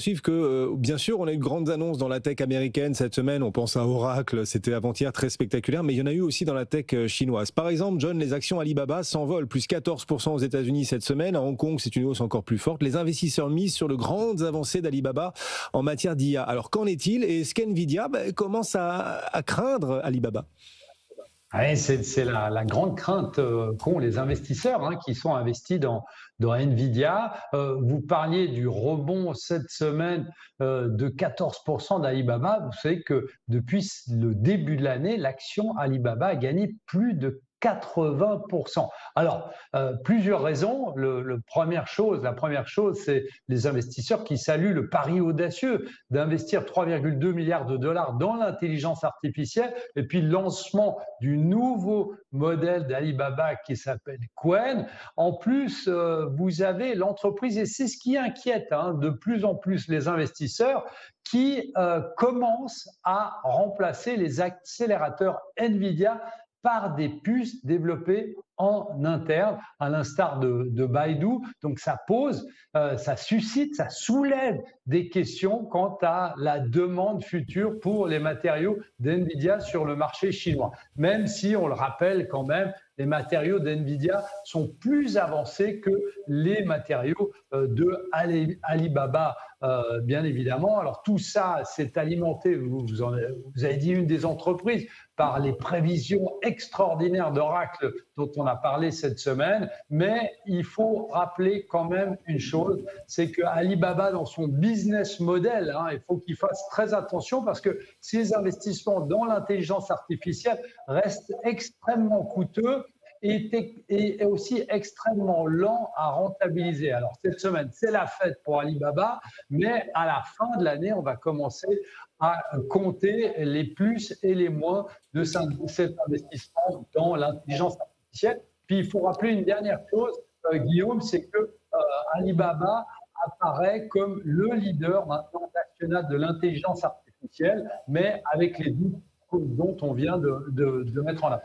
Suivre que, bien sûr, on a eu de grandes annonces dans la tech américaine cette semaine. On pense à Oracle, c'était avant-hier très spectaculaire, mais il y en a eu aussi dans la tech chinoise. Par exemple, John, les actions Alibaba s'envolent, plus 14% aux États-Unis cette semaine. À Hong Kong, c'est une hausse encore plus forte. Les investisseurs misent sur de grandes avancées d'Alibaba en matière d'IA. Alors, qu'en est-il? Et est-ce qu'NVIDIA commence à craindre Alibaba? Ouais, c'est la grande crainte qu'ont les investisseurs qui sont investis dans Nvidia. Vous parliez du rebond cette semaine de 14% d'Alibaba. Vous savez que depuis le début de l'année, l'action Alibaba a gagné plus de 80%. Alors, plusieurs raisons. La première chose, c'est les investisseurs qui saluent le pari audacieux d'investir 3,2 milliards de dollars dans l'intelligence artificielle et puis le lancement du nouveau modèle d'Alibaba qui s'appelle Qwen. En plus, vous avez l'entreprise, et c'est ce qui inquiète de plus en plus les investisseurs, qui commencent à remplacer les accélérateurs NVIDIA par des puces développées en interne, à l'instar de Baidu. Donc ça pose, ça suscite, ça soulève des questions quant à la demande future pour les matériaux d'NVIDIA sur le marché chinois. Même si, on le rappelle quand même, les matériaux d'NVIDIA sont plus avancés que les matériaux de Alibaba, bien évidemment. Alors tout ça s'est alimenté, vous avez dit une des entreprises, par les prévisions extraordinaires d'Oracle dont on a parlé cette semaine. Mais il faut rappeler quand même une chose, c'est que Alibaba, dans son business model, il faut qu'il fasse très attention parce que ces investissements dans l'intelligence artificielle restent extrêmement coûteux et aussi extrêmement lent à rentabiliser. Alors cette semaine, c'est la fête pour Alibaba, mais à la fin de l'année, on va commencer à compter les plus et les moins de cet investissement dans l'intelligence artificielle. Puis il faut rappeler une dernière chose, Guillaume, c'est que Alibaba apparaît comme le leader maintenant national de l'intelligence artificielle, mais avec les doutes dont on vient de mettre en avant.